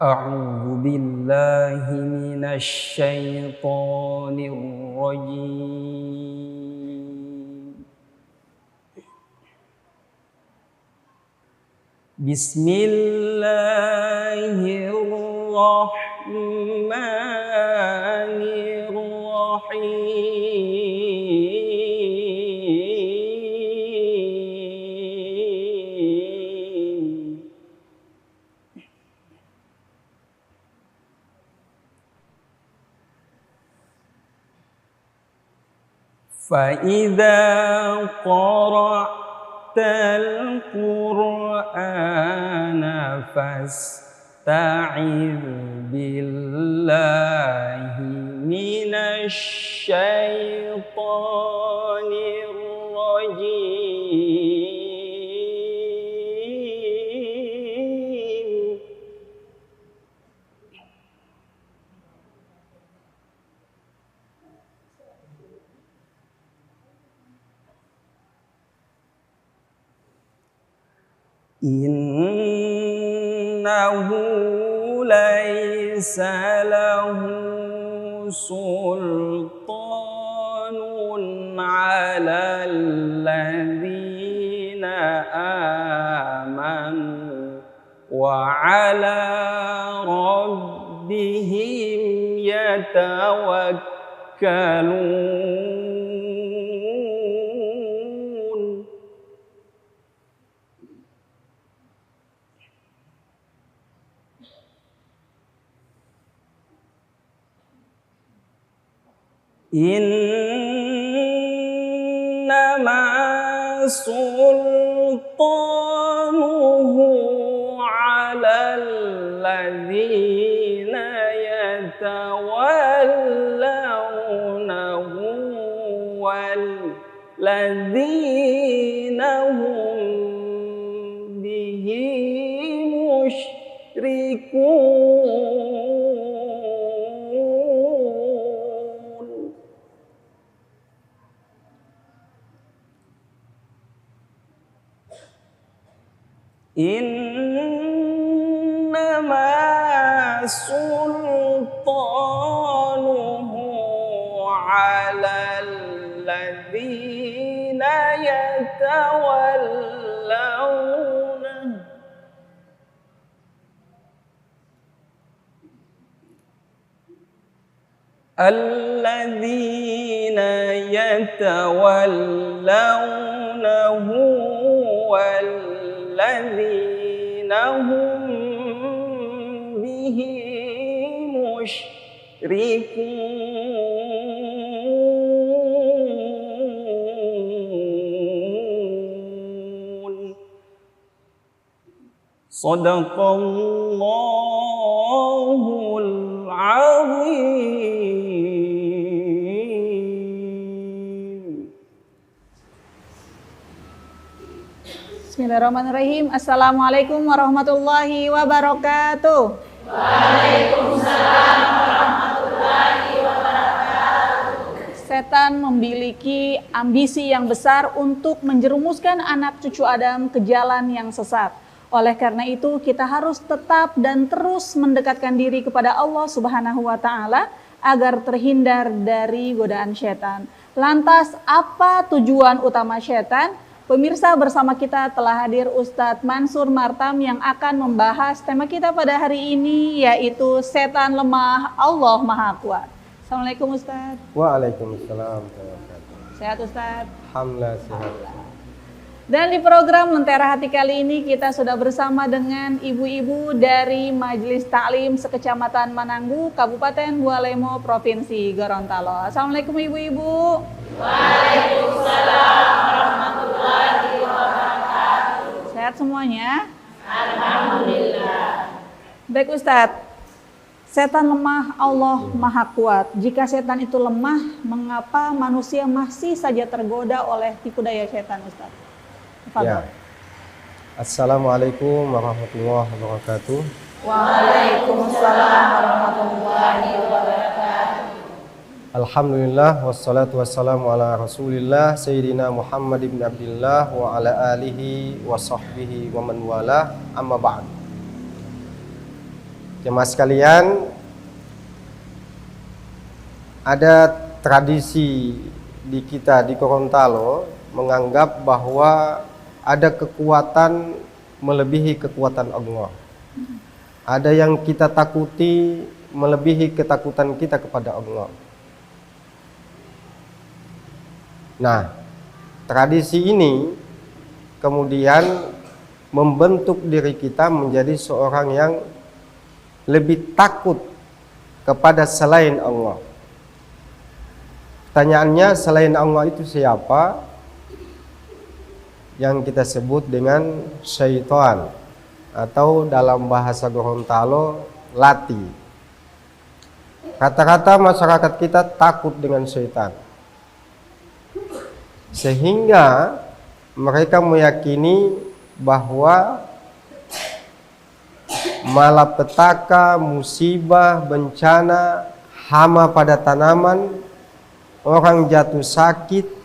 أعوذ بالله من الشيطان الرجيم. بسم الله الرحمن الرحيم. فإذا قرأت القرآن فاستعذ بالله من الشيطان الرجيم. إنه ليس له سلطان على الذين آمنوا وعلى ربهم يتوكلون. إنما سلطانه على الذين يتولونه والذين هم به مشركون. إنما سلطانه على الذين يتولونه والذين هم به مشركون. صدق الله العظيم. Bismillahirrahmanirrahim. Assalamualaikum warahmatullahi wabarakatuh. Waalaikumsalam warahmatullahi wabarakatuh. Setan memiliki ambisi yang besar untuk menjerumuskan anak cucu Adam ke jalan yang sesat. Oleh karena itu, kita harus tetap dan terus mendekatkan diri kepada Allah Subhanahu wa Ta'ala agar terhindar dari godaan setan. Lantas, apa tujuan utama setan? Pemirsa, bersama kita telah hadir Ustadz Mansur Martam yang akan membahas tema kita pada hari ini, yaitu setan lemah, Allah Maha Kuat. Assalamualaikum Ustadz. Waalaikumsalam. Sehat Ustadz? Alhamdulillah sehat. Dan di program Lentera Hati kali ini kita sudah bersama dengan ibu-ibu dari Majelis Taklim Sekecamatan Mananggu, Kabupaten Bualemo, Provinsi Gorontalo. Assalamualaikum ibu-ibu. Waalaikumsalam warahmatullahi wabarakatuh. Sehat semuanya? Alhamdulillah. Baik Ustadz, setan lemah, Allah Maha Kuat. Jika setan itu lemah, mengapa manusia masih saja tergoda oleh tipu daya setan Ustadz? Ya. Assalamualaikum warahmatullahi wabarakatuh. Waalaikumsalam warahmatullahi wabarakatuh. Alhamdulillah wassalatu wassalamu ala Rasulillah Sayyidina Muhammad ibn Abdillah wa ala alihi wa sahbihi wa man wala, amma ba'd. Jemaah sekalian, ada tradisi di kita di Gorontalo menganggap bahwa ada kekuatan melebihi kekuatan Allah. Ada yang kita takuti melebihi ketakutan kita kepada Allah. Nah, tradisi ini kemudian membentuk diri kita menjadi seorang yang lebih takut kepada selain Allah. Pertanyaannya, selain Allah itu siapa? Yang kita sebut dengan syaitan, atau dalam bahasa Gorontalo, lati. Kata-kata masyarakat kita takut dengan syaitan, sehingga mereka meyakini bahwa malapetaka, musibah, bencana, hama pada tanaman, orang jatuh sakit,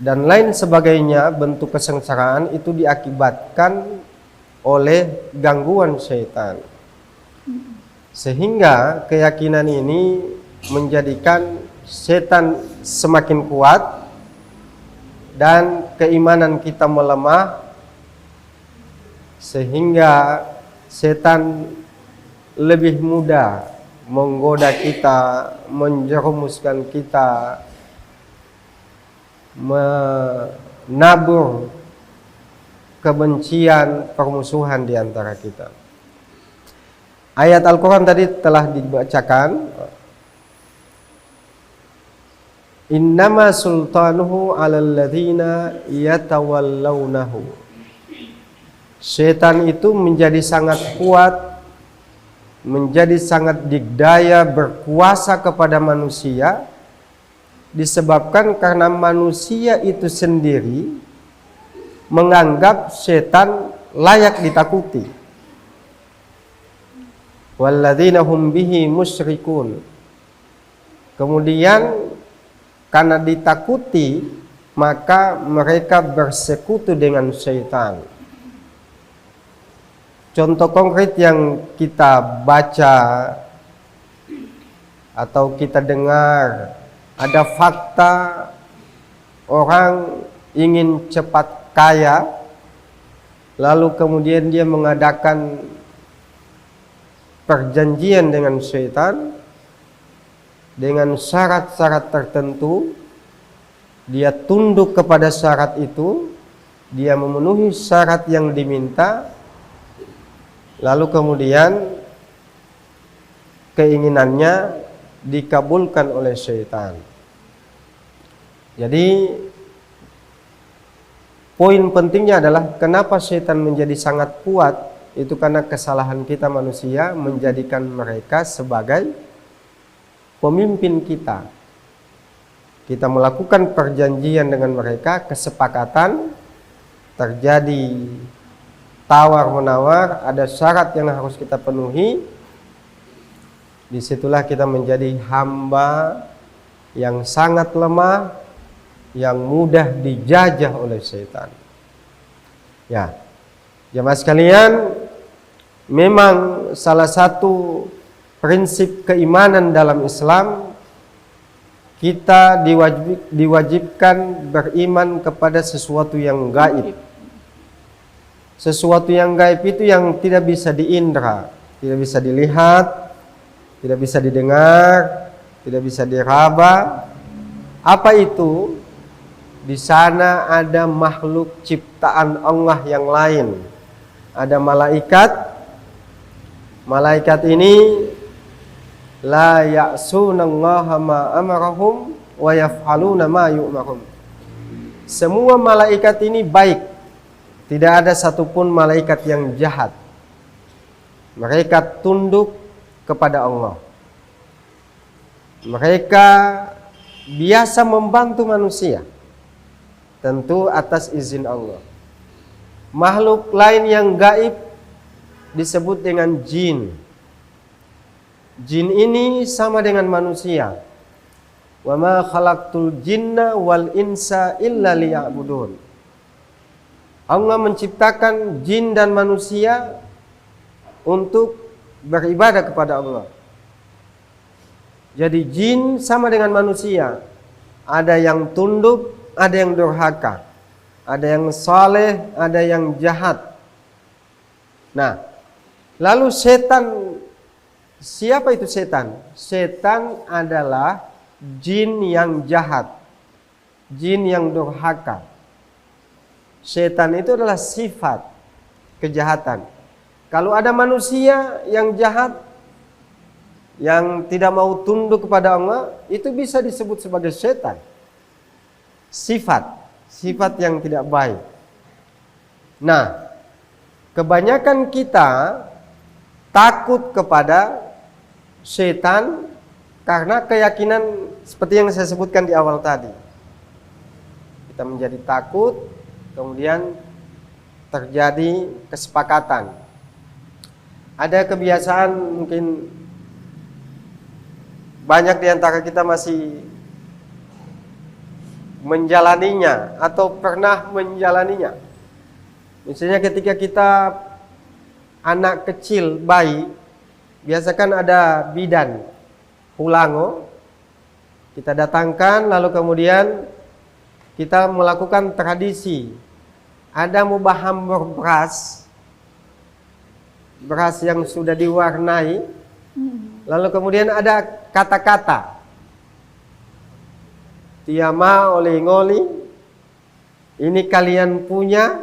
dan lain sebagainya bentuk kesengsaraan itu diakibatkan oleh gangguan syaitan. Sehingga keyakinan ini menjadikan setan semakin kuat dan keimanan kita melemah, sehingga setan lebih mudah menggoda kita, menjerumuskan kita, menabur kebencian, permusuhan di antara kita. Ayat Al-Quran tadi telah dibacakan. Innama sultanuhu 'alal ladzina yatawallawnahu. Setan itu menjadi sangat kuat, menjadi sangat digdaya, berkuasa kepada manusia, disebabkan karena manusia itu sendiri menganggap setan layak ditakuti. Walladzina hum bihi musyrikun. Kemudian karena ditakuti, maka mereka bersekutu dengan syaitan. Contoh konkret yang kita baca atau kita dengar, ada fakta orang ingin cepat kaya, lalu kemudian dia mengadakan perjanjian dengan syaitan dengan syarat-syarat tertentu. Dia tunduk kepada syarat itu, dia memenuhi syarat yang diminta, lalu kemudian keinginannya dikabulkan oleh syaitan. Jadi poin pentingnya adalah kenapa syaitan menjadi sangat kuat, itu karena kesalahan kita manusia menjadikan mereka sebagai pemimpin kita. Kita melakukan perjanjian dengan mereka, kesepakatan, terjadi tawar-menawar, ada syarat yang harus kita penuhi. Disitulah kita menjadi hamba yang sangat lemah, yang mudah dijajah oleh syaitan. Ya, jemaah sekalian, memang salah satu prinsip keimanan dalam Islam, kita diwajibkan beriman kepada sesuatu yang gaib. Sesuatu yang gaib itu yang tidak bisa diindra, tidak bisa dilihat, tidak bisa didengar, tidak bisa diraba. Apa itu? Di sana ada makhluk ciptaan Allah yang lain. Ada malaikat. Malaikat ini la ya'sunallaha ma amarahum wa yaf'aluna ma yu'marun. Semua malaikat ini baik. Tidak ada satupun malaikat yang jahat. Mereka tunduk kepada Allah. Mereka biasa membantu manusia, tentu atas izin Allah. Makhluk lain yang gaib disebut dengan jin. Jin ini sama dengan manusia. Wa ma khalaqtul jinna wal insa illa liya'budun. Allah menciptakan jin dan manusia untuk beribadah kepada Allah. Jadi jin sama dengan manusia. Ada yang tunduk, ada yang durhaka. Ada yang saleh, ada yang jahat. Nah, lalu setan, siapa itu setan? Setan adalah jin yang jahat, jin yang durhaka. Setan itu adalah sifat kejahatan. Kalau ada manusia yang jahat, yang tidak mau tunduk kepada Allah, itu bisa disebut sebagai setan. Sifat yang tidak baik. Nah, kebanyakan kita takut kepada setan karena keyakinan seperti yang saya sebutkan di awal tadi. Kita menjadi takut, kemudian terjadi kesepakatan. Ada kebiasaan, mungkin banyak di antara kita masih menjalaninya atau pernah menjalaninya. Misalnya ketika kita anak kecil, bayi, biasakan ada bidan, pulango, kita datangkan, lalu kemudian kita melakukan tradisi. Ada mubaham beras yang sudah diwarnai, lalu kemudian ada kata-kata, tiama oli-ngoli, ini kalian punya,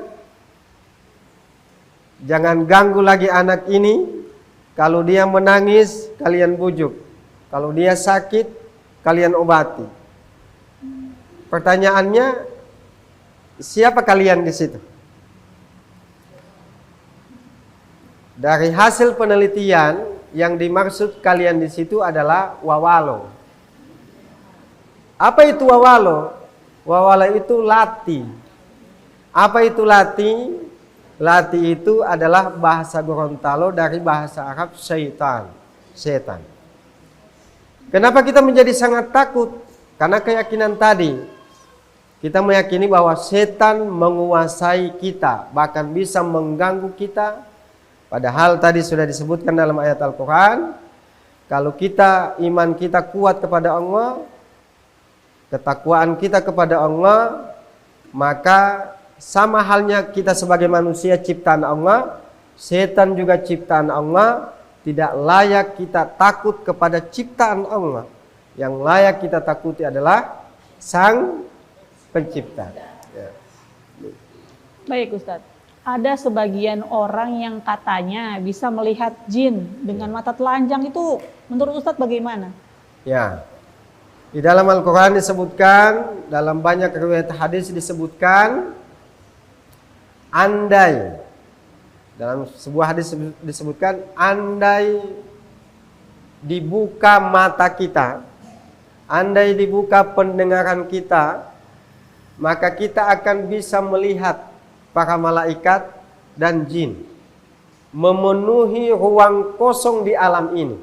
jangan ganggu lagi anak ini. Kalau dia menangis, kalian bujuk. Kalau dia sakit, kalian obati. Pertanyaannya, siapa kalian di situ? Dari hasil penelitian, yang dimaksud kalian di situ adalah wawalo. Apa itu wawalo? Wawalo itu lati. Apa itu lati? Lati itu adalah bahasa Gorontalo dari bahasa Arab syaitan, setan. Kenapa kita menjadi sangat takut? Karena keyakinan tadi. Kita meyakini bahwa setan menguasai kita, bahkan bisa mengganggu kita. Padahal tadi sudah disebutkan dalam ayat Al-Quran, kalau iman kita kuat kepada Allah, ketakwaan kita kepada Allah, maka sama halnya kita sebagai manusia ciptaan Allah, setan juga ciptaan Allah. Tidak layak kita takut kepada ciptaan Allah. Yang layak kita takuti adalah Sang Pencipta. Ya. Baik Ustadz, ada sebagian orang yang katanya bisa melihat jin dengan mata telanjang, itu menurut Ustadz bagaimana? Ya, di dalam Al-Quran disebutkan, dalam banyak riwayat hadis disebutkan, andai, dalam sebuah hadis disebutkan, andai dibuka mata kita, andai dibuka pendengaran kita, maka kita akan bisa melihat para malaikat dan jin memenuhi ruang kosong di alam ini.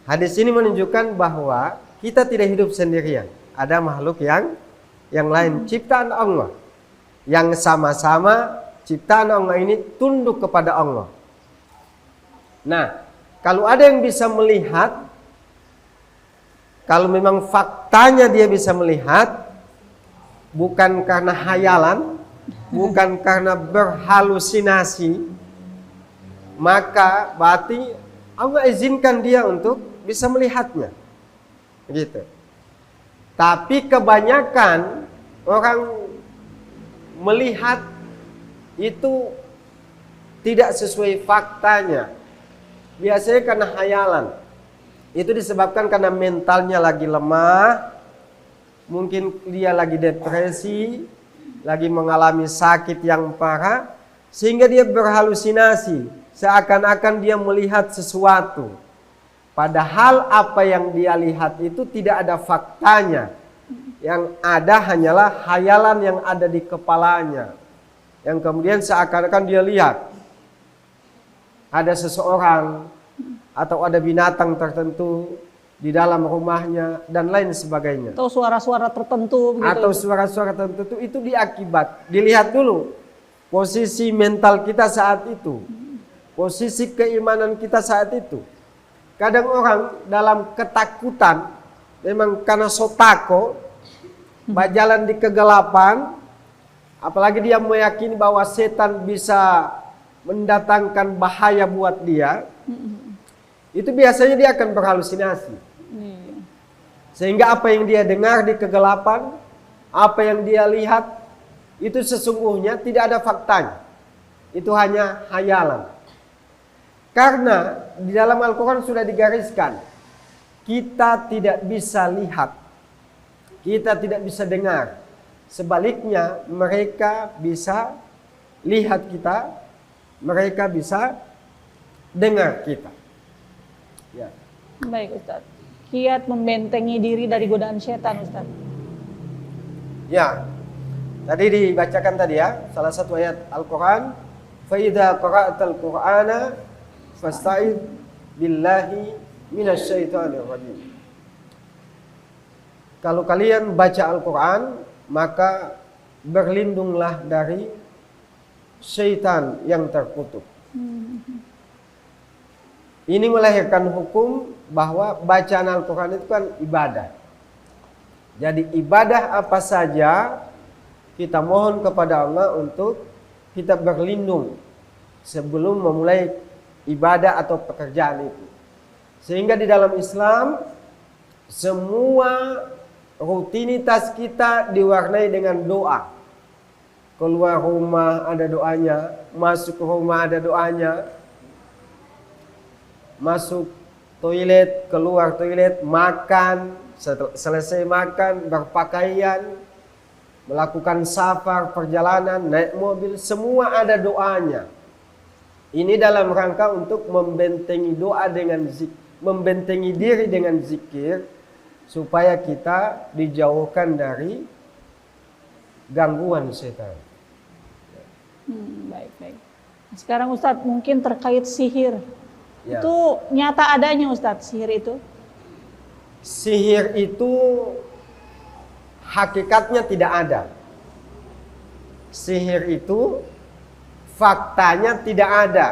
Hadis ini menunjukkan bahwa kita tidak hidup sendirian. Ada makhluk yang lain, ciptaan Allah, yang sama-sama ciptaan Allah ini tunduk kepada Allah. Nah, kalau ada yang bisa melihat, kalau memang faktanya dia bisa melihat, bukan karena hayalan, bukan karena berhalusinasi, maka berarti Allah izinkan dia untuk bisa melihatnya. Gitu. Tapi kebanyakan orang melihat itu tidak sesuai faktanya. Biasanya karena hayalan. Itu disebabkan karena mentalnya lagi lemah, mungkin dia lagi depresi, lagi mengalami sakit yang parah, sehingga dia berhalusinasi, seakan-akan dia melihat sesuatu. Padahal apa yang dia lihat itu tidak ada faktanya. Yang ada hanyalah hayalan yang ada di kepalanya, yang kemudian seakan-akan dia lihat. ada seseorang atau ada binatang tertentu di dalam rumahnya dan lain sebagainya. Atau suara-suara tertentu begitu. Atau suara-suara tertentu itu diakibat. Dilihat dulu posisi mental kita saat itu. Posisi keimanan kita saat itu. Kadang orang dalam ketakutan, memang karena sotako, berjalan di kegelapan, apalagi dia meyakini bahwa setan bisa mendatangkan bahaya buat dia, itu biasanya dia akan berhalusinasi. Sehingga apa yang dia dengar di kegelapan, apa yang dia lihat, itu sesungguhnya tidak ada faktanya. Itu hanya hayalan. Karena di dalam Al-Quran sudah digariskan, kita tidak bisa lihat, kita tidak bisa dengar. Sebaliknya mereka bisa lihat kita, mereka bisa dengar kita. Ya. Baik Ustaz. Kiat membentengi diri dari godaan setan Ustaz. Ya. Tadi dibacakan tadi ya, salah satu ayat Al-Quran, fa idza qara'tal Qur'ana fasta'id billahi minasyaitonir rajim. Kalau kalian baca Al-Quran, maka berlindunglah dari syaitan yang terkutuk. Ini melahirkan hukum bahwa bacaan Al-Quran itu kan ibadah. Jadi ibadah apa saja kita mohon kepada Allah untuk kita berlindung sebelum memulai ibadah atau pekerjaan itu. Sehingga di dalam Islam semua rutinitas kita diwarnai dengan doa. Keluar rumah ada doanya, masuk ke rumah ada doanya, masuk toilet, keluar toilet, makan, selesai makan, berpakaian, melakukan safar, perjalanan, naik mobil, semua ada doanya. Ini dalam rangka untuk membentengi doa dengan membentengi diri dengan zikir, supaya kita dijauhkan dari gangguan setan. Baik. Sekarang Ustadz mungkin terkait sihir. Ya. Itu nyata adanya Ustadz sihir itu? Sihir itu hakikatnya tidak ada. Sihir itu faktanya tidak ada.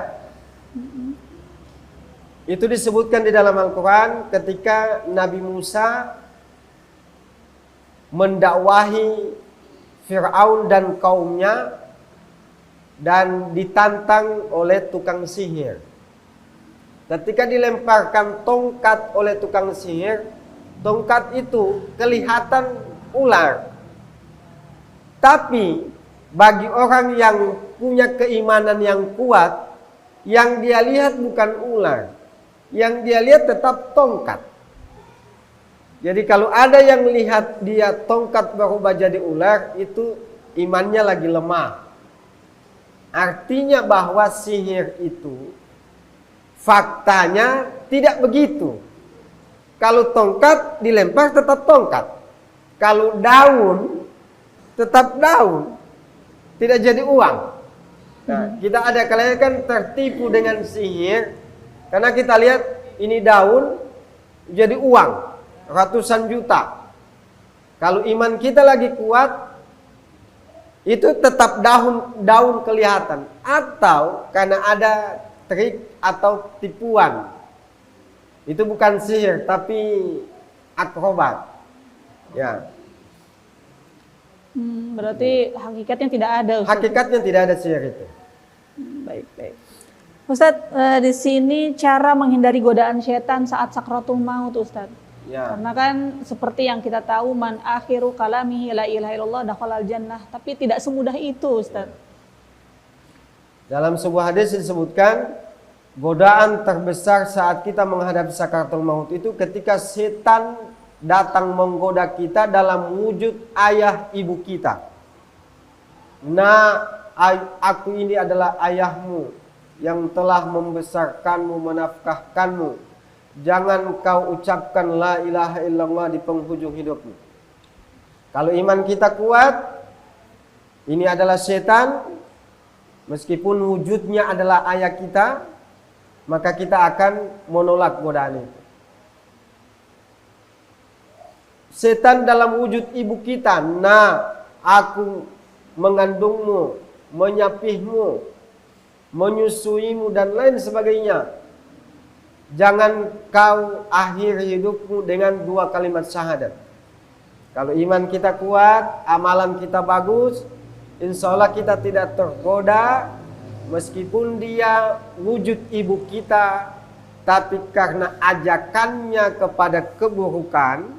Itu disebutkan di dalam Al-Quran ketika Nabi Musa mendakwahi Fir'aun dan kaumnya dan ditantang oleh tukang sihir. Ketika dilemparkan tongkat oleh tukang sihir, tongkat itu kelihatan ular. Tapi bagi orang yang punya keimanan yang kuat, yang dia lihat bukan ular. Yang dia lihat tetap tongkat. Jadi kalau ada yang lihat dia tongkat berubah jadi ular, itu imannya lagi lemah. Artinya bahwa sihir itu faktanya tidak begitu. Kalau tongkat dilempar tetap tongkat. Kalau daun tetap daun. Tidak jadi uang. Nah, kita ada kalanya kan tertipu dengan sihir. Karena kita lihat ini daun jadi uang ratusan juta. Kalau iman kita lagi kuat, itu tetap daun kelihatan. Atau karena ada trik atau tipuan. Itu bukan sihir tapi akrobat. Ya. Berarti hakikatnya tidak ada Ustadz. Hakikatnya tidak ada sihir itu. Baik. Ustadz, di sini cara menghindari godaan setan saat sakratul maut Ustadz. Ya. Karena kan seperti yang kita tahu, man akhiru kalamihi la ilaha illallah dakhalal jannah. Tapi tidak semudah itu Ustadz. Dalam sebuah hadis disebutkan, godaan terbesar saat kita menghadapi sakratul maut itu ketika setan datang menggoda kita dalam wujud ayah ibu kita. Nah, aku ini adalah ayahmu yang telah membesarkanmu, menafkahkanmu. Jangan kau ucapkan la ilaha illallah di penghujung hidupmu. Kalau iman kita kuat, ini adalah setan, meskipun wujudnya adalah ayah kita, maka kita akan menolak godaan itu. Setan dalam wujud ibu kita, nah aku mengandungmu, menyapihmu, menyusuimu dan lain sebagainya. Jangan kau akhiri hidupmu dengan 2 kalimat syahadat. Kalau iman kita kuat, amalan kita bagus, insya Allah kita tidak tergoda. Meskipun dia wujud ibu kita, tapi karena ajakannya kepada keburukan,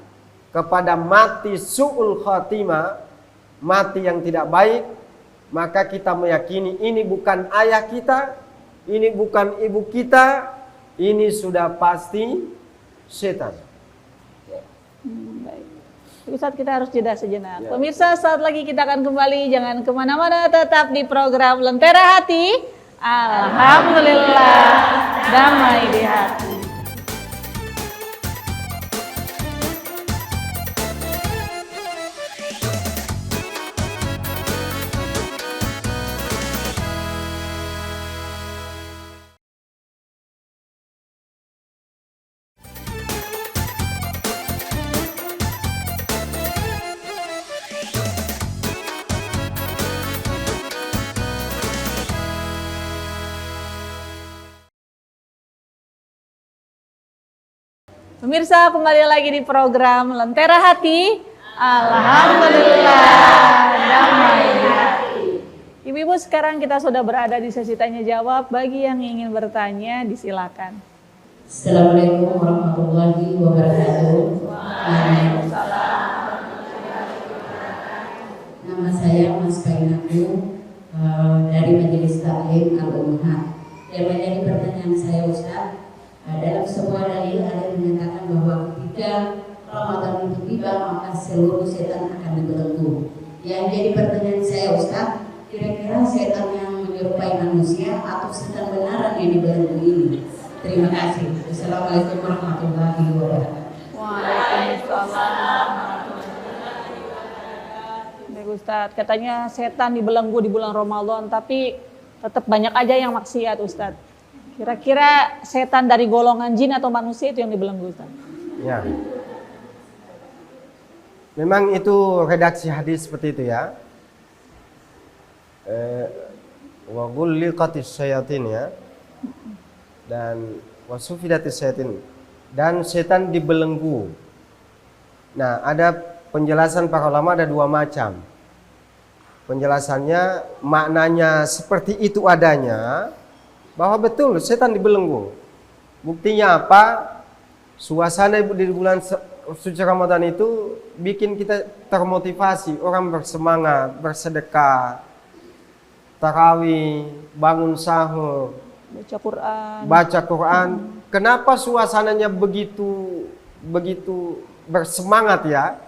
kepada mati su'ul khatimah, mati yang tidak baik, maka kita meyakini ini bukan ayah kita, ini bukan ibu kita, ini sudah pasti setan. Baik. Ustadz, kita harus jeda sejenak. Pemirsa, saat lagi kita akan kembali, jangan kemana-mana, tetap di program Lentera Hati. Alhamdulillah, damai di hati. Pemirsa, kembali lagi di program Lentera Hati. Alhamdulillah, damai di hati. Ibu-ibu, sekarang kita sudah berada di sesi tanya jawab. Bagi yang ingin bertanya, disilakan. Assalamualaikum warahmatullahi wabarakatuh. Nama saya Mas Painaku dari Majelis Taklim Al-Ummahat. Yang menjadi pertanyaan saya, Ustaz, dalam sebuah dalil ada yang menyatakan bahwa ketika Ramadan itu tiba maka seluruh setan akan dibelenggu. Yang jadi pertanyaan saya, Ustaz, kira-kira setan yang menyerupai manusia atau setan benaran yang dibelenggu ini? Terima kasih. Assalamualaikum warahmatullahi wabarakatuh. Waalaikumsalam. Baik Ustadz, katanya setan dibelenggu di bulan Ramadan, tapi tetap banyak aja yang maksiat Ustadz. Kira-kira setan dari golongan jin atau manusia itu yang dibelenggu Ustadz? Ya. Memang itu redaksi hadis seperti itu ya. Wa ghulliqatis syayatin ya. Dan wasufidatis syayatin, dan setan dibelenggu. Nah, ada penjelasan para ulama, ada 2 macam. Penjelasannya maknanya seperti itu adanya, bahwa betul setan dibelenggu. Buktinya apa? Suasana di bulan suci Ramadan itu bikin kita termotivasi, orang bersemangat, bersedekah, tarawih, bangun sahur, baca Quran. Kenapa suasananya begitu bersemangat ya?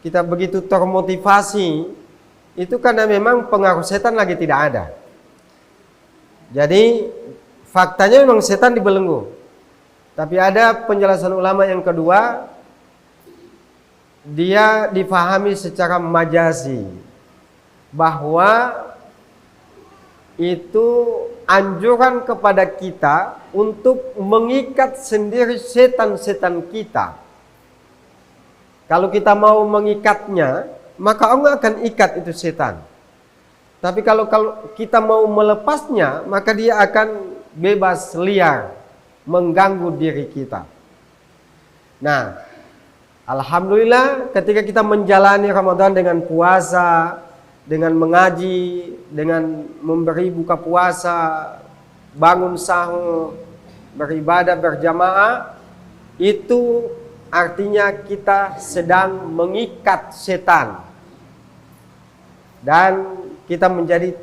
Kita begitu termotivasi, itu karena memang pengaruh setan lagi tidak ada. Jadi faktanya memang setan dibelenggu. Tapi ada penjelasan ulama yang kedua, dia difahami secara majazi, bahwa itu anjuran kepada kita untuk mengikat sendiri setan-setan kita. Kalau kita mau mengikatnya, maka Allah akan ikat itu setan. Tapi kalau kita mau melepasnya, maka dia akan bebas liar, mengganggu diri kita. Nah, alhamdulillah ketika kita menjalani Ramadan dengan puasa, dengan mengaji, dengan memberi buka puasa, bangun sahur, beribadah berjamaah, itu artinya kita sedang mengikat setan. Dan kita menjadi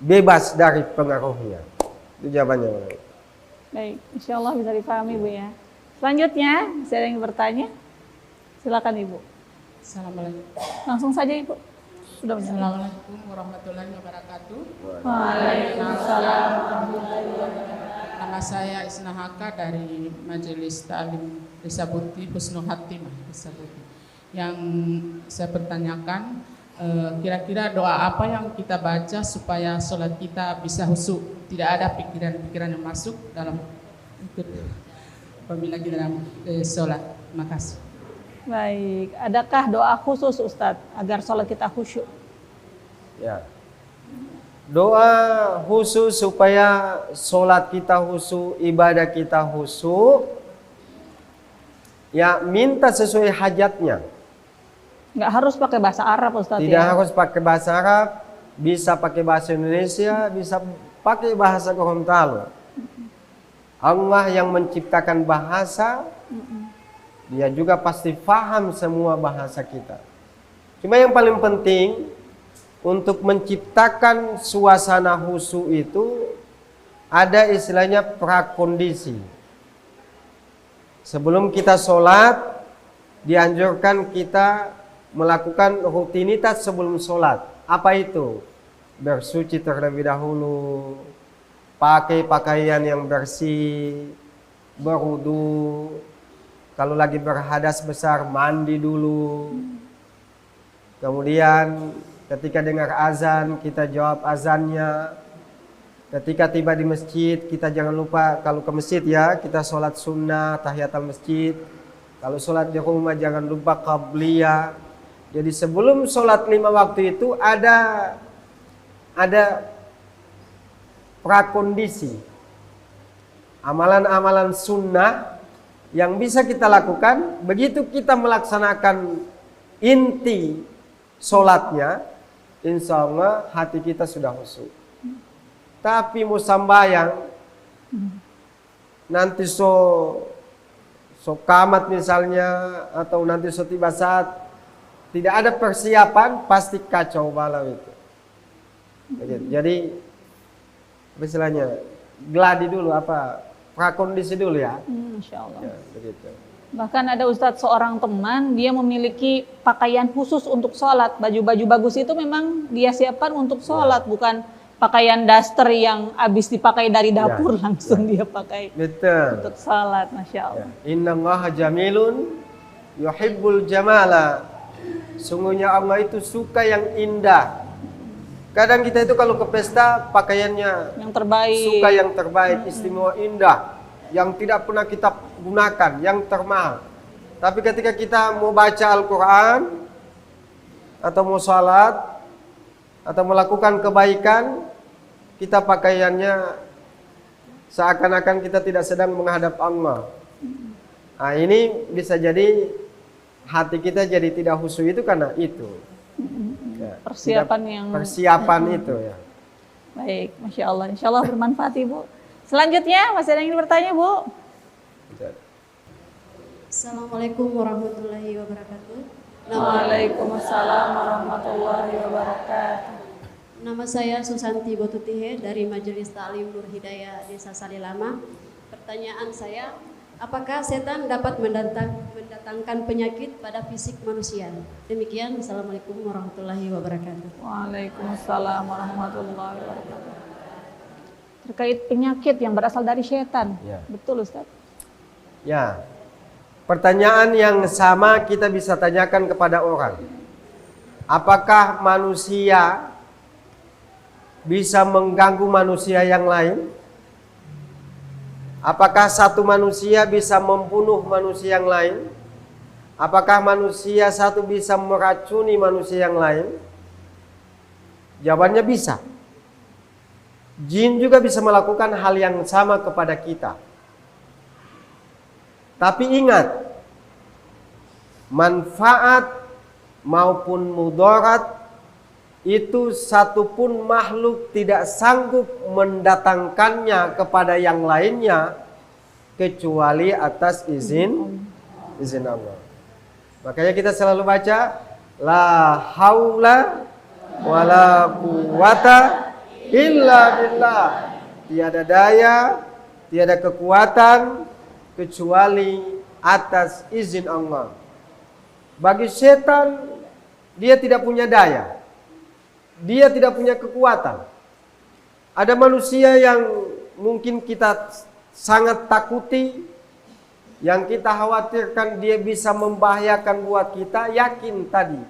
bebas dari pengaruhnya. Itu jawabannya. Baik, insya Allah bisa dipahami Bu ya. Selanjutnya, saya yang bertanya. Silakan Ibu. Assalamualaikum. Langsung saja Ibu. Sudah menyala. Assalamualaikum warahmatullahi wabarakatuh. Waalaikumsalam. Nama saya Isna Haka dari Majelis Ta'lim Risabuti Husnul Hatimah Risabuti. Yang saya pertanyakan, kira-kira doa apa yang kita baca supaya sholat kita bisa khusyuk? tidak ada pikiran-pikiran yang masuk dalam ikut apabila kita dalam sholat. Terima kasih. Baik, adakah doa khusus Ustadz agar sholat kita khusyuk? Ya. Doa khusus supaya sholat kita khusyuk, ibadah kita khusyuk, ya minta sesuai hajatnya. Nggak harus pakai bahasa Arab Ustadz Tidak ya? harus pakai bahasa Arab, bisa pakai bahasa Indonesia, bisa pakai bahasa Gorontalo. Allah yang menciptakan bahasa, dia juga pasti paham semua bahasa kita. Cuma yang paling penting untuk menciptakan suasana khusyuk itu ada istilahnya prakondisi. Sebelum kita sholat, dianjurkan kita melakukan rutinitas sebelum sholat. Apa itu? Bersuci terlebih dahulu, pakai pakaian yang bersih, berwudu. Kalau lagi berhadas besar, mandi dulu. Kemudian ketika dengar azan, kita jawab azannya. Ketika tiba di masjid, kita jangan lupa kalau ke masjid ya, kita sholat sunnah, tahiyatul masjid. Kalau sholat di rumah jangan lupa qabliyah. Jadi sebelum sholat 5 waktu itu ada prakondisi. Amalan-amalan sunnah yang bisa kita lakukan. Begitu kita melaksanakan inti sholatnya, insya Allah hati kita sudah khusyuk. Tapi mau sambayang, nanti so kamat misalnya, atau nanti so tiba saat tidak ada persiapan, pasti kacau balau itu. Jadi istilahnya gladi dulu, prakondisi dulu ya. Insya Allah. Ya, begitu. Bahkan ada Ustadz seorang teman, dia memiliki pakaian khusus untuk sholat. Baju-baju bagus itu memang dia siapkan untuk sholat, bukan pakaian daster yang habis dipakai dari dapur langsung dia pakai untuk sholat. Masya Allah. Innallaha jamilun yuhibbul jamala. Sungguhnya Allah itu suka yang indah. Kadang kita itu kalau ke pesta pakaiannya yang terbaik, suka yang terbaik, istimewa, indah, yang tidak pernah kita gunakan, yang termahal. Tapi ketika kita mau baca Al-Quran, atau mau salat, atau melakukan kebaikan, kita pakaiannya seakan-akan kita tidak sedang menghadap Allah. Nah, ini bisa jadi hati kita jadi tidak khusyuk itu karena itu. Ya, persiapan itu ya. Baik, Masya Allah. Insya Allah bermanfaat Ibu. Selanjutnya masih ada yang ingin bertanya Bu? Assalamualaikum warahmatullahi wabarakatuh. Waalaikumsalam warahmatullahi wabarakatuh. Nama saya Susanti Botutihe dari Majelis Ta'lim Nur Hidayah Desa Salilama. Pertanyaan saya, apakah setan dapat mendatangkan penyakit pada fisik manusia? Demikian, Assalamualaikum warahmatullahi wabarakatuh. Waalaikumsalam warahmatullahi wabarakatuh. Terkait penyakit yang berasal dari setan, betul Ustaz? Ya, pertanyaan yang sama kita bisa tanyakan kepada orang. Apakah manusia bisa mengganggu manusia yang lain? Apakah satu manusia bisa membunuh manusia yang lain? Apakah manusia satu bisa meracuni manusia yang lain? Jawabannya bisa. Jin juga bisa melakukan hal yang sama kepada kita. Tapi ingat, manfaat maupun mudarat itu satupun makhluk tidak sanggup mendatangkannya kepada yang lainnya kecuali atas izin Allah. Makanya kita selalu baca la haula wala quwata illa billah. Tiada daya, tiada kekuatan kecuali atas izin Allah. Bagi setan, dia tidak punya daya. Dia tidak punya kekuatan. Ada manusia yang mungkin kita sangat takuti, yang kita khawatirkan dia bisa membahayakan buat kita, yakin tadi.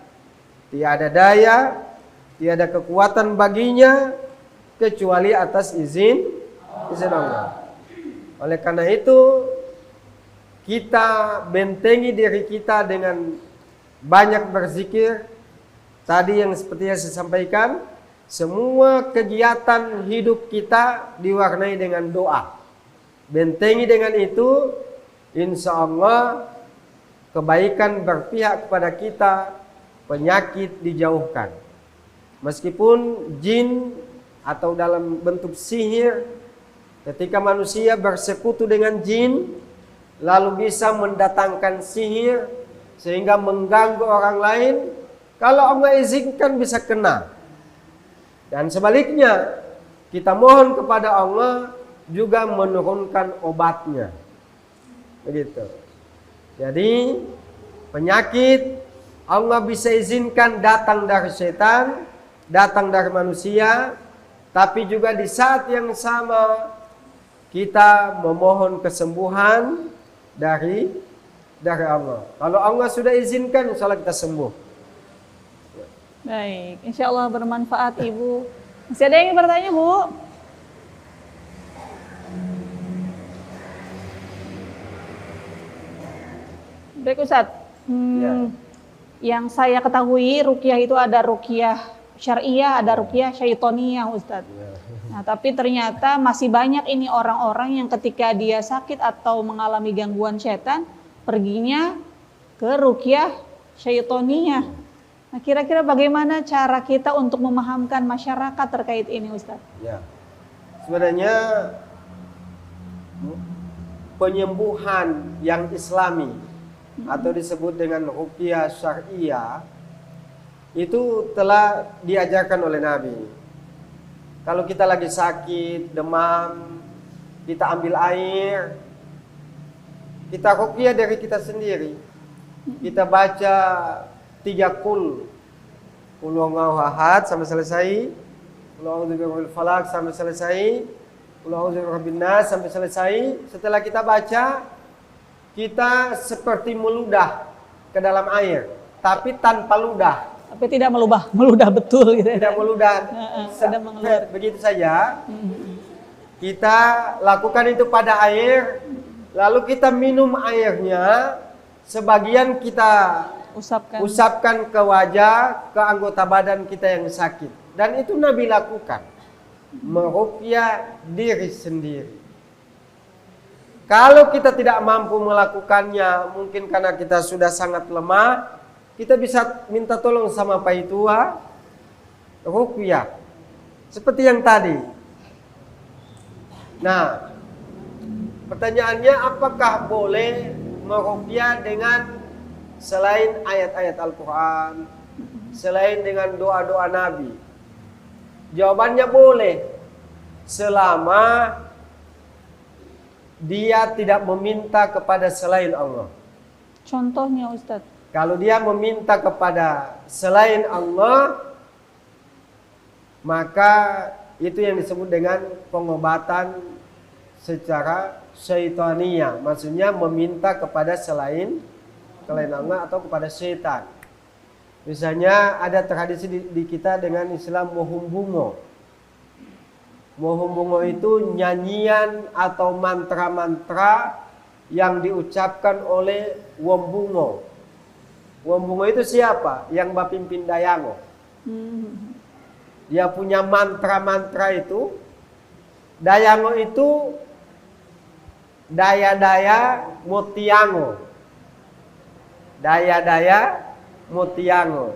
Tiada daya, tiada kekuatan baginya, kecuali atas izin Allah. Oleh karena itu kita bentengi diri kita dengan banyak berzikir. Tadi yang seperti yang saya sampaikan, semua kegiatan hidup kita diwarnai dengan doa. Bentengi dengan itu, insya Allah kebaikan berpihak kepada kita, penyakit dijauhkan. Meskipun jin atau dalam bentuk sihir, ketika manusia bersekutu dengan jin, lalu bisa mendatangkan sihir sehingga mengganggu orang lain, kalau Allah izinkan bisa kena. Dan sebaliknya, kita mohon kepada Allah juga menurunkan obatnya. Begitu. Jadi penyakit Allah bisa izinkan datang dari setan, datang dari manusia, tapi juga di saat yang sama kita memohon kesembuhan dari Allah. Kalau Allah sudah izinkan, insya Allah kita sembuh. Baik, insya Allah bermanfaat Ibu. Masih ada yang ingin bertanya, Bu? Baik Ustadz, yang saya ketahui ruqyah itu ada ruqyah syariah, ada ruqyah syaitoniyah Ustadz. Nah, tapi ternyata masih banyak ini orang-orang yang ketika dia sakit atau mengalami gangguan setan, perginya ke ruqyah syaitoniyah. Nah, kira-kira bagaimana cara kita untuk memahamkan masyarakat terkait ini, Ustaz? Ya, sebenarnya penyembuhan yang Islami atau disebut dengan ruqyah syariah itu telah diajarkan oleh Nabi. Kalau kita lagi sakit, demam, kita ambil air, kita ruqyah dari kita sendiri. Kita baca 3 qul huwallahu ahad sampai selesai, qul a'udzu birabbil falaq sampai selesai, qul a'udzu birabbin nas sampai selesai. Setelah kita baca, kita seperti meludah ke dalam air, tapi tanpa ludah. Tapi tidak meludah betul gitu. Tidak meludah. Tidak mengeluarkan. Begitu saja. Kita lakukan itu pada air, lalu kita minum airnya, sebagian kita usapkan ke wajah, ke anggota badan kita yang sakit. Dan itu Nabi lakukan. Meruqyah diri sendiri. Kalau kita tidak mampu melakukannya, mungkin karena kita sudah sangat lemah, kita bisa minta tolong sama paitua, ruqyah. Seperti yang tadi. Nah, pertanyaannya apakah boleh meruqyah dengan selain ayat-ayat Al-Quran, selain dengan doa-doa Nabi? Jawabannya boleh, selama dia tidak meminta kepada selain Allah. Contohnya Ustadz? Kalau dia meminta kepada selain Allah, maka itu yang disebut dengan pengobatan secara syaitaniyah. Maksudnya meminta kepada selain Allah atau kepada setan. Misalnya ada tradisi di kita dengan Islam mohumbungo. Mohumbungo itu nyanyian atau mantra-mantra yang diucapkan oleh wombungo. Wombungo itu siapa? Yang Bapimpin Dayango. Dia punya mantra-mantra itu. Dayango itu daya-daya motiango. Daya-daya motiango.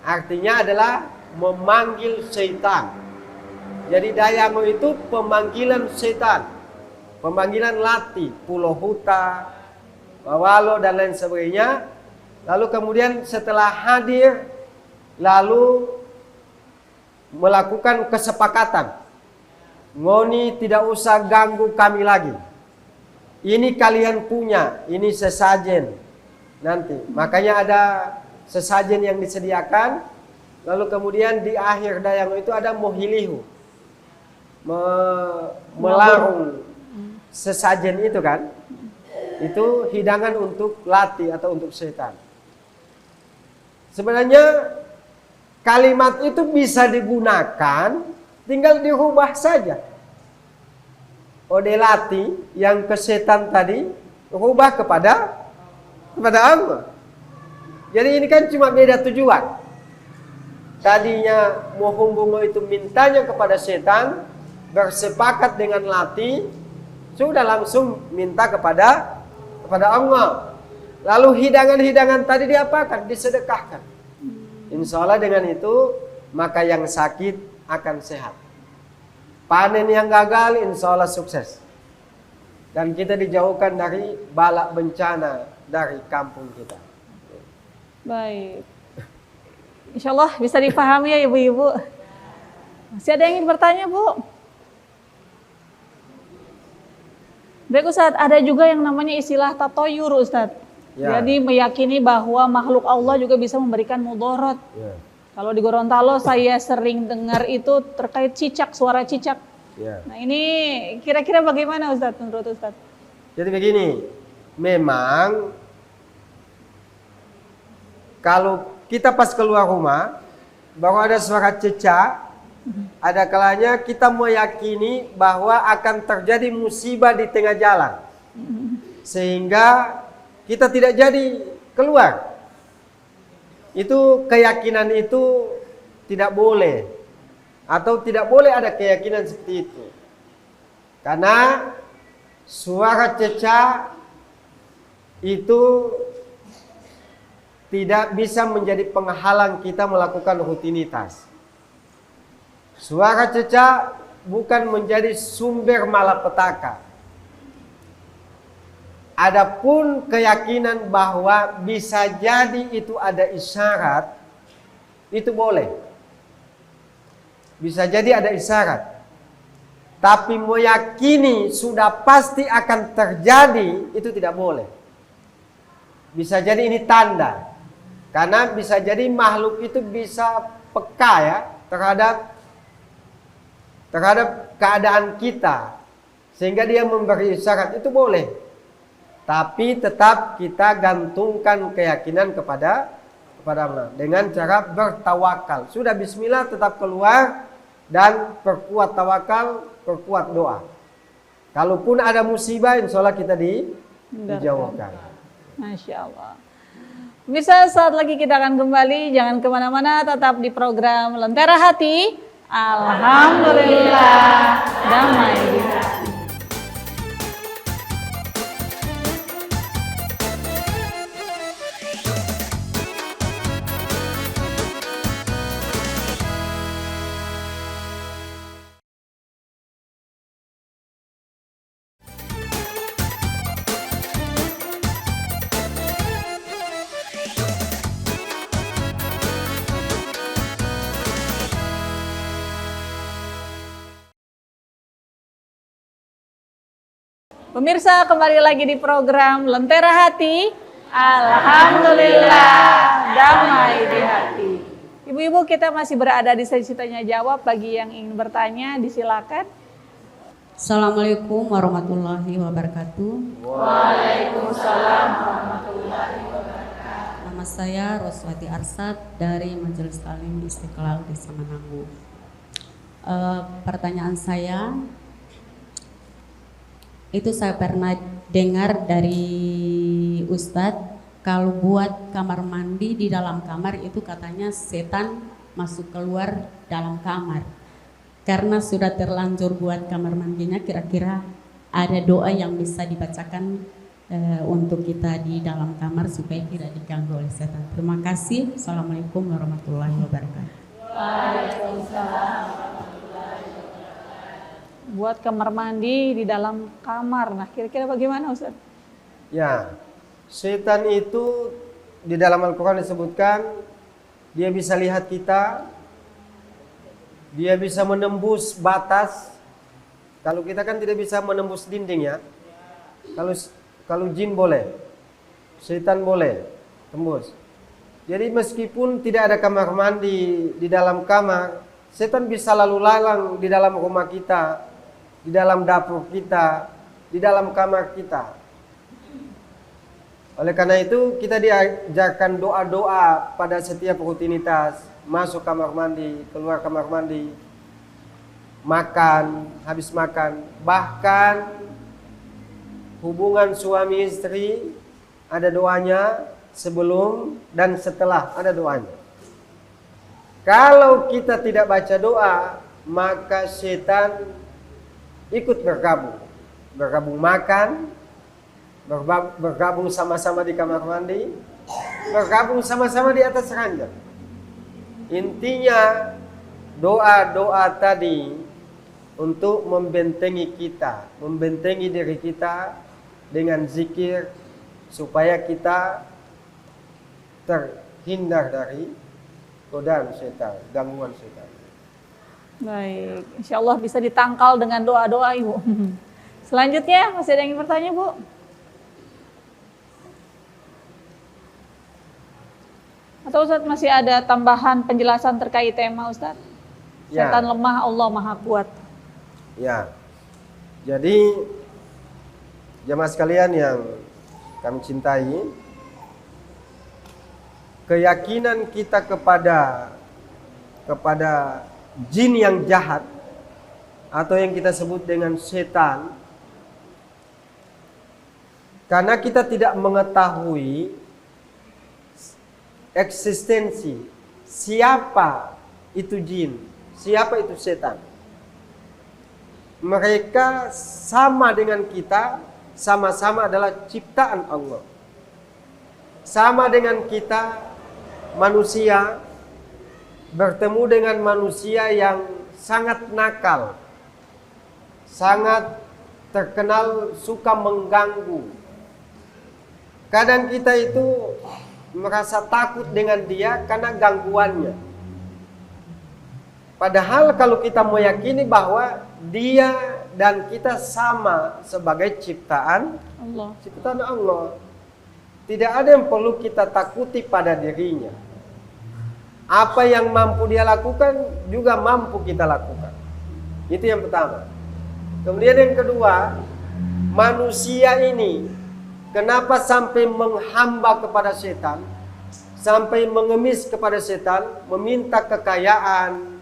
Artinya adalah memanggil setan. Jadi dayango itu pemanggilan setan. Pemanggilan lati, pulau huta, wawalo dan lain sebagainya. Lalu kemudian setelah hadir, lalu melakukan kesepakatan. Ngoni tidak usah ganggu kami lagi. Ini kalian punya, ini sesajen. Nanti, makanya ada sesajen yang disediakan. Lalu kemudian di akhir dayango itu ada mohilihu. Melarung sesajen itu kan. Itu hidangan untuk lati atau untuk setan. Sebenarnya kalimat itu bisa digunakan tinggal dirubah saja. Odelati yang ke setan tadi rubah kepada Allah. Jadi ini kan cuma beda tujuan. Tadinya Mohongbongo itu mintanya kepada setan, bersepakat dengan Lati, sudah langsung minta kepada Allah. Lalu hidangan-hidangan tadi diapakan? Disedekahkan. Insya Allah dengan itu maka yang sakit akan sehat. Panen yang gagal insya Allah sukses. Dan kita dijauhkan dari bala bencana dari kampung kita. Baik. Insya Allah bisa dipahami ya ibu-ibu. Masih ada yang ingin bertanya, Bu? Baik Ustadz, ada juga yang namanya istilah tatoyur Ustadz. Ya. Jadi meyakini bahwa makhluk Allah juga bisa memberikan mudorot. Ya. Kalau di Gorontalo saya sering dengar itu terkait cicak, suara cicak. Ya. Nah ini kira-kira bagaimana Ustadz menurut Ustadz? Jadi begini, memang kalau kita pas keluar rumah, bahwa ada suara cicak, ada kalanya kita meyakini bahwa akan terjadi musibah di tengah jalan. Sehingga kita tidak jadi keluar. Itu keyakinan itu tidak boleh. Atau tidak boleh ada keyakinan seperti itu. Karena suara cecak itu tidak bisa menjadi penghalang kita melakukan rutinitas. Suara cecak bukan menjadi sumber malapetaka. Adapun keyakinan bahwa bisa jadi itu ada isyarat, itu boleh. Bisa jadi ada isyarat. Tapi meyakini sudah pasti akan terjadi, itu tidak boleh. Bisa jadi ini tanda. Karena bisa jadi makhluk itu bisa peka ya terhadap keadaan kita. Sehingga dia memberi isyarat, itu boleh. Tapi tetap kita gantungkan keyakinan kepada Allah dengan cara bertawakal. Sudah bismillah tetap keluar dan perkuat tawakal, perkuat doa. Kalaupun ada musibah insya Allah kita dijauhkan. Masya Allah. Bisa saat lagi kita akan kembali, jangan kemana-mana, tetap di program Lentera Hati. Alhamdulillah, damai di hati. Pemirsa, kembali lagi di program Lentera Hati. Alhamdulillah, damai di hati. Ibu-ibu, kita masih berada di sesi tanya jawab. Bagi yang ingin bertanya, disilakan. Assalamualaikum warahmatullahi wabarakatuh. Waalaikumsalam warahmatullahi wabarakatuh. Nama saya Roswati Arsad dari Majelis Taklim Istiqlal di Samananggu. Pertanyaan saya, itu saya pernah dengar dari Ustadz, kalau buat kamar mandi di dalam kamar itu katanya setan masuk keluar dalam kamar. Karena sudah terlanjur buat kamar mandinya, kira-kira ada doa yang bisa dibacakan untuk kita di dalam kamar supaya tidak diganggu oleh setan. Terima kasih. Assalamualaikum warahmatullahi wabarakatuh. Waalaikumsalam. Buat kamar mandi di dalam kamar. Nah, kira-kira bagaimana Ustaz? Ya, setan itu di dalam Al-Quran disebutkan dia bisa lihat kita, dia bisa menembus batas. Kalau kita kan tidak bisa menembus dinding ya. Kalau jin boleh, setan boleh tembus. Jadi meskipun tidak ada kamar mandi di dalam kamar, setan bisa lalu lalang di dalam rumah kita, di dalam dapur kita, di dalam kamar kita. Oleh karena itu kita diajarkan doa-doa pada setiap rutinitas, masuk kamar mandi, keluar kamar mandi. makan, habis makan, bahkan hubungan suami istri ada doanya, sebelum dan setelah ada doanya. Kalau kita tidak baca doa, maka setan ikut bergabung makan, bergabung sama-sama di kamar mandi, bergabung sama-sama di atas ranjang. Intinya doa-doa tadi untuk membentengi kita, membentengi diri kita dengan zikir supaya kita terhindar dari godaan setan, gangguan setan. Baik, insya Allah bisa ditangkal dengan doa-doa Ibu. Selanjutnya masih ada yang ingin bertanya Bu? Atau Ustadz masih ada tambahan penjelasan terkait tema Ustadz? Ya. Setan lemah, Allah maha kuat. Ya, jadi jamaah sekalian yang kami cintai, keyakinan kita kepada jin yang jahat atau yang kita sebut dengan setan, karena kita tidak mengetahui eksistensi siapa itu jin, siapa itu setan. Mereka sama dengan kita, sama-sama adalah ciptaan Allah. Sama dengan kita manusia bertemu dengan manusia yang sangat nakal, sangat terkenal suka mengganggu. Kadang kita itu merasa takut dengan dia karena gangguannya. Padahal kalau kita meyakini bahwa dia dan kita sama sebagai ciptaan Allah. Tidak ada yang perlu kita takuti pada dirinya. Apa yang mampu dia lakukan juga mampu kita lakukan. Itu yang pertama. Kemudian yang kedua, manusia ini kenapa sampai menghamba kepada setan, sampai mengemis kepada setan, meminta kekayaan,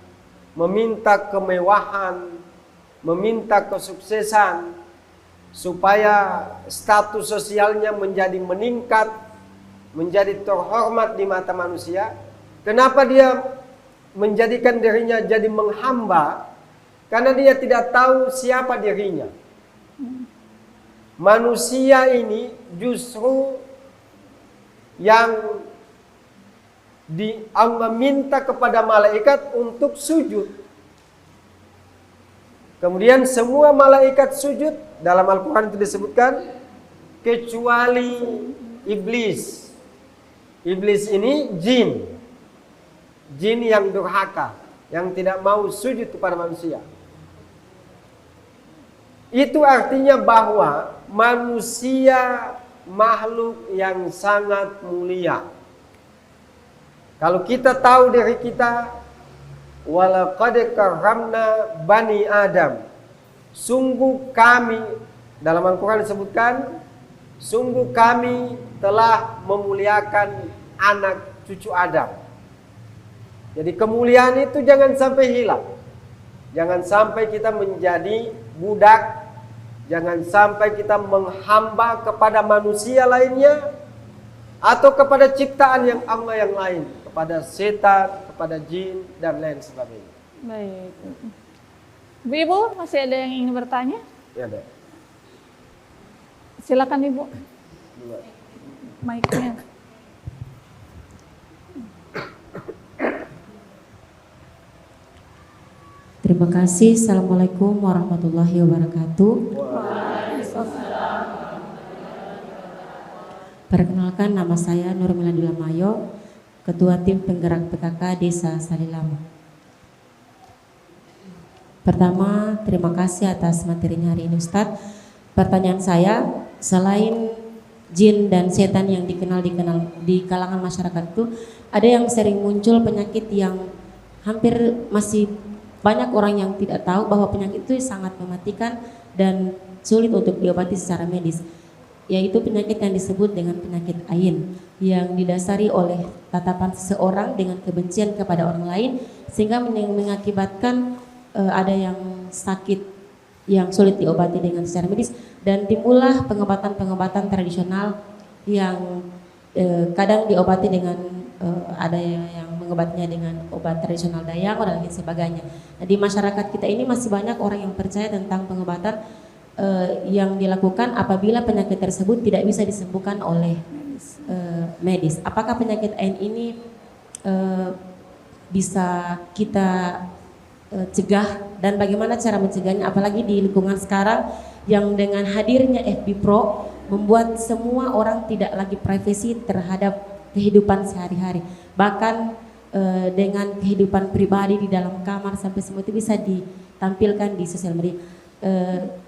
meminta kemewahan, meminta kesuksesan, supaya status sosialnya menjadi meningkat, menjadi terhormat di mata manusia. Kenapa dia menjadikan dirinya jadi menghamba? Karena dia tidak tahu siapa dirinya. Manusia ini justru yang Allah minta kepada malaikat untuk sujud. Kemudian semua malaikat sujud, dalam Al-Quran itu disebutkan, kecuali iblis. Iblis ini jin yang durhaka, yang tidak mau sujud kepada manusia. Itu artinya bahwa manusia makhluk yang sangat mulia. Kalau kita tahu diri kita, walaqad karramna bani Adam, sungguh kami, dalam Al-Quran disebutkan, sungguh kami telah memuliakan anak cucu Adam. Jadi kemuliaan itu jangan sampai hilang. Jangan sampai kita menjadi budak, jangan sampai kita menghamba kepada manusia lainnya atau kepada ciptaan yang Allah yang lain, kepada setan, kepada jin dan lain sebagainya. Baik. Ibu, masih ada yang ingin bertanya? Ya, ada. Silakan Ibu. Mic-nya. Terima kasih. Assalamualaikum warahmatullahi wabarakatuh. Perkenalkan, nama saya Nur Miladila Mayo, Ketua Tim Penggerak PKK Desa Salilama. Pertama, terima kasih atas materinya hari ini Ustadz. Pertanyaan saya, selain jin dan setan yang dikenal di kalangan masyarakat itu, ada yang sering muncul penyakit yang hampir masih banyak orang yang tidak tahu bahwa penyakit itu sangat mematikan dan sulit untuk diobati secara medis, yaitu penyakit yang disebut dengan penyakit ain, yang didasari oleh tatapan seseorang dengan kebencian kepada orang lain sehingga mengakibatkan ada yang sakit yang sulit diobati dengan secara medis, dan timbullah pengobatan-pengobatan tradisional yang kadang diobati dengan ada yang mengobatinya dengan obat tradisional Dayak dan lain sebagainya. Nah, di masyarakat kita ini masih banyak orang yang percaya tentang pengobatan yang dilakukan apabila penyakit tersebut tidak bisa disembuhkan oleh medis. Apakah penyakit AIN ini bisa kita cegah, dan bagaimana cara mencegahnya, apalagi di lingkungan sekarang yang dengan hadirnya FB Pro membuat semua orang tidak lagi privasi terhadap kehidupan sehari-hari, bahkan dengan kehidupan pribadi di dalam kamar sampai semua itu bisa ditampilkan di sosial media.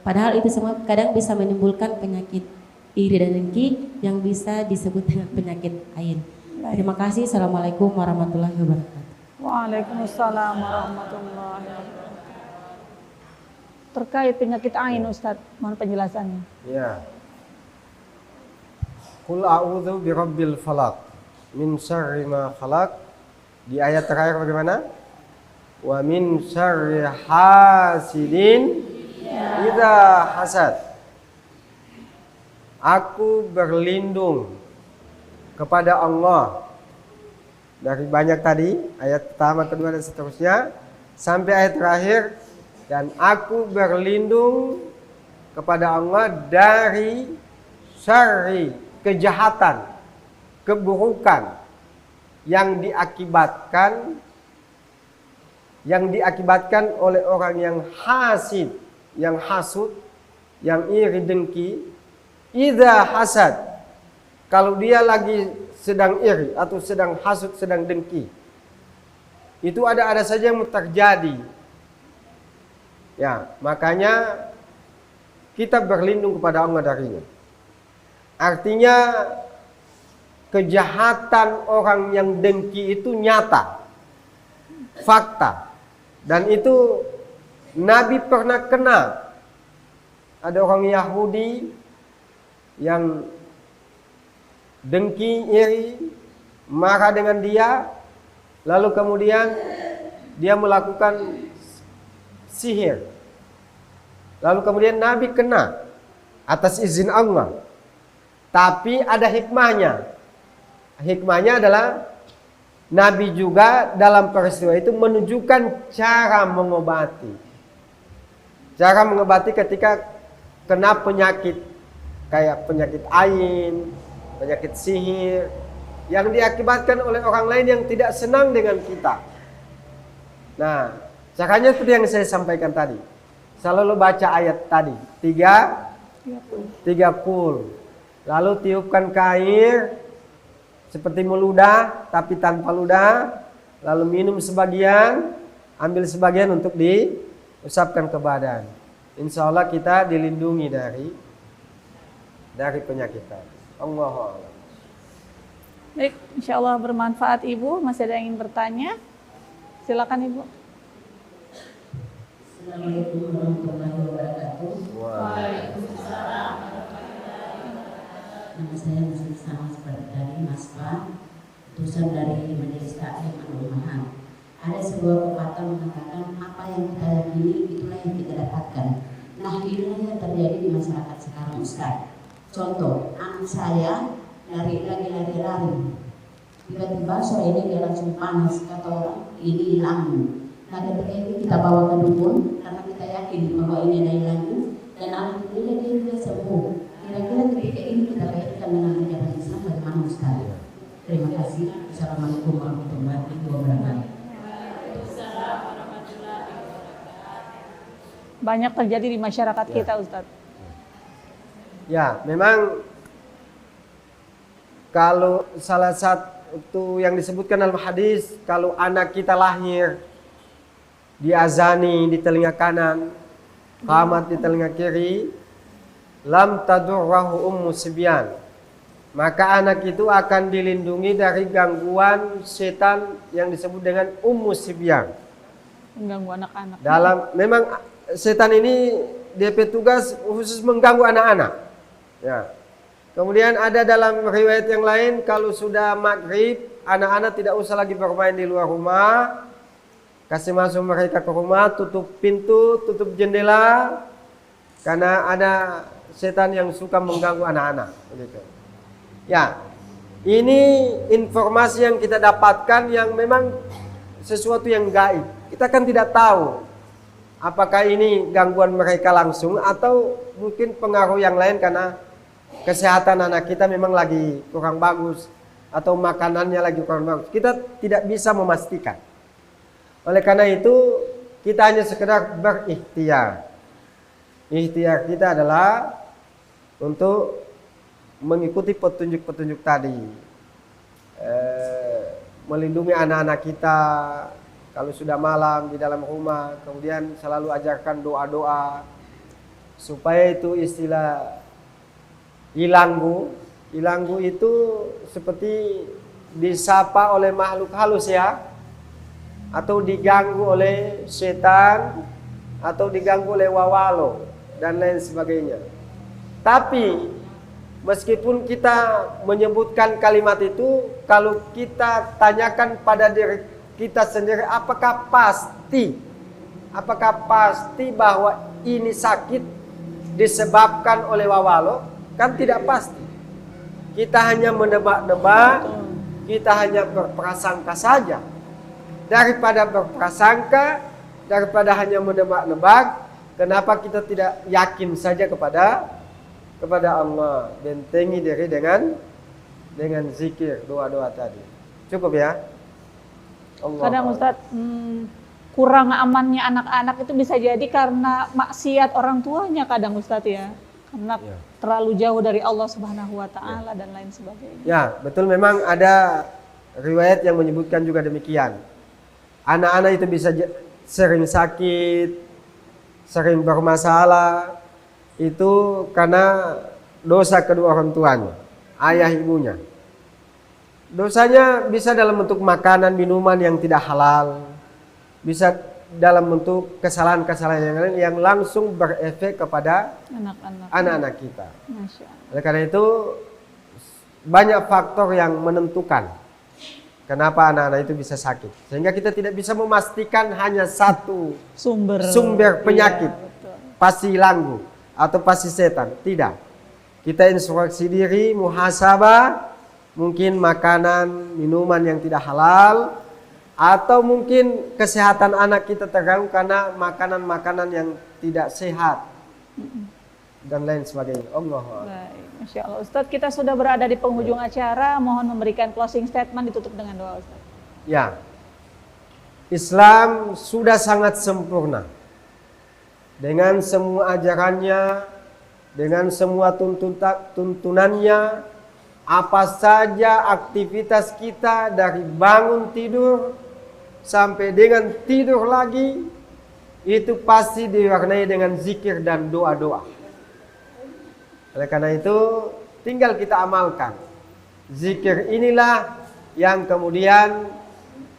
Padahal itu semua kadang bisa menimbulkan penyakit iri dan dengki yang bisa disebut dengan penyakit AIN. Terima kasih. Assalamualaikum warahmatullahi wabarakatuh. Waalaikumsalam warahmatullahi wabarakatuh. Terkait penyakit AIN, Ustadz, mohon penjelasannya. Ya. Qul a'udzu birabbil falaq min syarri ma khalaq. Di ayat terakhir bagaimana? Wa min syarri hasidin idza hasad. Aku berlindung kepada Allah dari banyak tadi, ayat pertama, kedua dan seterusnya sampai ayat terakhir, dan aku berlindung kepada Allah dari syarri, kejahatan, keburukan yang diakibatkan oleh orang yang hasid, yang hasud, yang iri dengki. Idza hasad, kalau dia lagi sedang iri atau sedang hasud, sedang dengki, itu ada saja yang terjadi. Ya, makanya kita berlindung kepada Allah darinya. Artinya kejahatan orang yang dengki itu nyata, fakta, dan itu Nabi pernah kenal. Ada orang Yahudi yang dengki, iri, marah dengan dia, lalu kemudian dia melakukan sihir. Lalu kemudian Nabi kena atas izin Allah. Tapi ada hikmahnya. Hikmahnya adalah Nabi juga dalam peristiwa itu menunjukkan cara mengobati. Cara mengobati ketika kena penyakit kayak penyakit AIN, penyakit sihir yang diakibatkan oleh orang lain yang tidak senang dengan kita. Nah, caranya seperti yang saya sampaikan tadi. Selalu baca ayat tadi 30, lalu tiupkan ke air seperti meludah tapi tanpa ludah, lalu minum sebagian, ambil sebagian untuk diusapkan ke badan. Insya Allah kita dilindungi dari penyakit tadi. Allahu a'lam. Baik, insya Allah bermanfaat Ibu. Masih ada yang ingin bertanya? Silakan Ibu. Assalamualaikum warahmatullahi wabarakatuh. Waalaikumsalam. Nama saya masih sama seperti tadi, Mas Pak, utusan dari Majelis Taklim Al-Ummahat. Ada sebuah pepatah mengatakan apa yang kita yakini itulah yang kita dapatkan. Nah, inilah yang terjadi di masyarakat sekarang, Ustaz. Contoh, anak saya lari. Tiba-tiba sore ini dia langsung panas, kata orang ini hilang. Nah, ketika itu kita bawa ke dukun karena kita yakin bahwa ini ada hilangnya, dan alhamdulillah dia juga sembuh. Kira-kira ketika ini kita kaitkan dengan ajaran Islam bagaimana, Ustaz? Terima kasih. Assalamualaikum warahmatullahi wabarakatuh. Banyak terjadi di masyarakat kita, Ustaz. Ya, memang kalau salah satu yang disebutkan dalam hadis, kalau anak kita lahir diazani di telinga kanan, qamat di telinga kiri, lam tadurrahu ummu sibyan, maka anak itu akan dilindungi dari gangguan setan yang disebut dengan ummu sibyan. Mengganggu anak-anak. Memang setan ini DP tugas khusus mengganggu anak-anak. Ya. Kemudian ada dalam riwayat yang lain, kalau sudah maghrib, anak-anak tidak usah lagi bermain di luar rumah, kasih masuk mereka ke rumah, tutup pintu, tutup jendela, karena ada setan yang suka mengganggu anak-anak. Begitu. Ya, ini informasi yang kita dapatkan yang memang sesuatu yang gaib. Kita kan tidak tahu apakah ini gangguan mereka langsung atau mungkin pengaruh yang lain karena kesehatan anak kita memang lagi kurang bagus atau makanannya lagi kurang bagus. Kita tidak bisa memastikan. Oleh karena itu kita hanya sekedar berikhtiar. Ikhtiar kita adalah untuk mengikuti petunjuk-petunjuk tadi, melindungi anak-anak kita kalau sudah malam di dalam rumah, kemudian selalu ajarkan doa-doa supaya itu istilah ilanggu itu seperti disapa oleh makhluk halus ya, atau diganggu oleh setan atau diganggu oleh wawalo dan lain sebagainya. Tapi meskipun kita menyebutkan kalimat itu, kalau kita tanyakan pada diri kita sendiri, apakah pasti bahwa ini sakit disebabkan oleh wawalo? Kan tidak pasti. Kita hanya menebak-nebak, kita hanya berprasangka saja. Daripada berprasangka, daripada hanya menebak-nebak, kenapa kita tidak yakin saja kepada Allah, bentengi diri dengan zikir, doa-doa tadi. Cukup ya? Allah. Kadang Ustadz, kurang amannya anak-anak itu bisa jadi karena maksiat orang tuanya kadang Ustadz ya. Karena terlalu jauh dari Allah Subhanahu wa taala dan lain sebagainya. Ya, betul, memang ada riwayat yang menyebutkan juga demikian. Anak-anak itu bisa sering sakit, sering bermasalah, itu karena dosa kedua orang tuanya, ayah ibunya. Dosanya bisa dalam bentuk makanan, minuman yang tidak halal, bisa dalam bentuk kesalahan-kesalahan yang lain yang langsung berefek kepada anak-anak kita. Masya Allah. Oleh karena itu banyak faktor yang menentukan kenapa anak-anak itu bisa sakit, sehingga kita tidak bisa memastikan hanya satu sumber penyakit, pasti ilanggu atau pasti setan. Tidak. Kita introspeksi diri, muhasabah, mungkin makanan, minuman yang tidak halal, atau mungkin kesehatan anak kita terganggu karena makanan-makanan yang tidak sehat dan lain sebagainya. Allah. Baik, Masya Allah. Ustadz, kita sudah berada di penghujung acara. Mohon memberikan closing statement, ditutup dengan doa Ustadz. Ya, Islam sudah sangat sempurna dengan semua ajarannya, dengan semua tuntunannya. Apa saja aktivitas kita dari bangun tidur sampai dengan tidur lagi, itu pasti diwarnai dengan zikir dan doa-doa. Oleh karena itu tinggal kita amalkan. Zikir inilah yang kemudian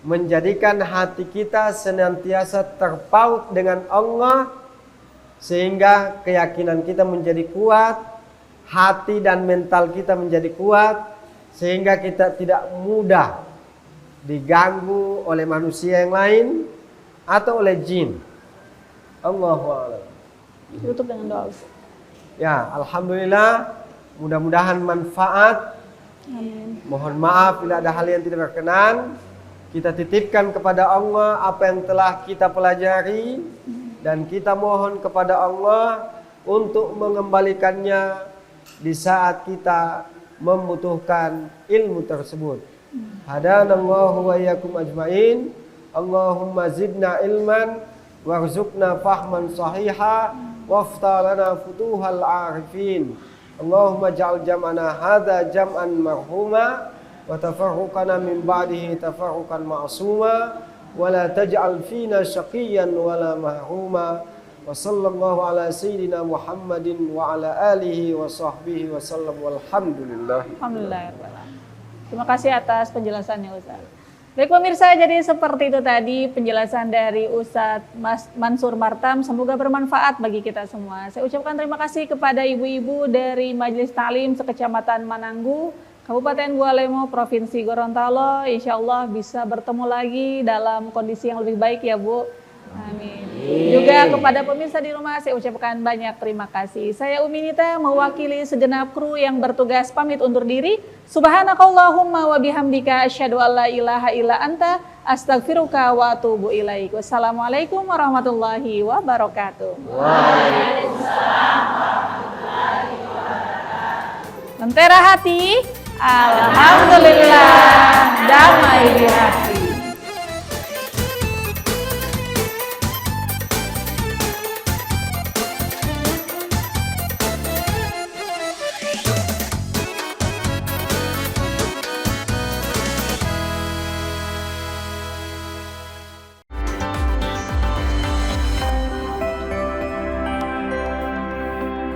menjadikan hati kita senantiasa terpaut dengan Allah, sehingga keyakinan kita menjadi kuat, hati dan mental kita menjadi kuat, sehingga kita tidak mudah diganggu oleh manusia yang lain atau oleh jin. Allahu a'lam. Tutup dengan doa Ustaz. Ya, alhamdulillah, mudah-mudahan manfaat. Amin. Mohon maaf bila ada hal yang tidak berkenan. Kita titipkan kepada Allah apa yang telah kita pelajari, dan kita mohon kepada Allah untuk mengembalikannya di saat kita membutuhkan ilmu tersebut. Hadanallahu wa iyyakum ajmain. Allahumma zidna ilman warzuqna fahman sahiha waftah lana futuhal arifin. Allahumma ja'al jam'ana hadha jam'an marhuma wa tafarruqana min ba'dihi tafarruqan ma'suma wa la taj'al fina syaqiyyan wa la mahruma. Wa sallallahu ala sayyidina Muhammadin wa ala alihi wa sahbihi wa sallam walhamdulillah. Alhamdulillah. Terima kasih atas penjelasannya Ustaz. Baik pemirsa, jadi seperti itu tadi penjelasan dari Ustaz Mansur Martam. Semoga bermanfaat bagi kita semua. Saya ucapkan terima kasih kepada ibu-ibu dari Majelis Ta'lim sekecamatan Mananggu, Kabupaten Bualemo, Provinsi Gorontalo, insya Allah bisa bertemu lagi dalam kondisi yang lebih baik ya Bu. Amin. Juga kepada pemirsa di rumah saya ucapkan banyak terima kasih. Saya Umi Nita mewakili segenap kru yang bertugas pamit undur diri. Subhanakallahumma wa bihamdika asyhadu an la ilaha illa anta astaghfiruka wa atubu ilaik. Wassalamualaikum warahmatullahi wabarakatuh. Waalaikumsalam warahmatullahi wabarakatuh. Lentera hati, alhamdulillah damai di hati.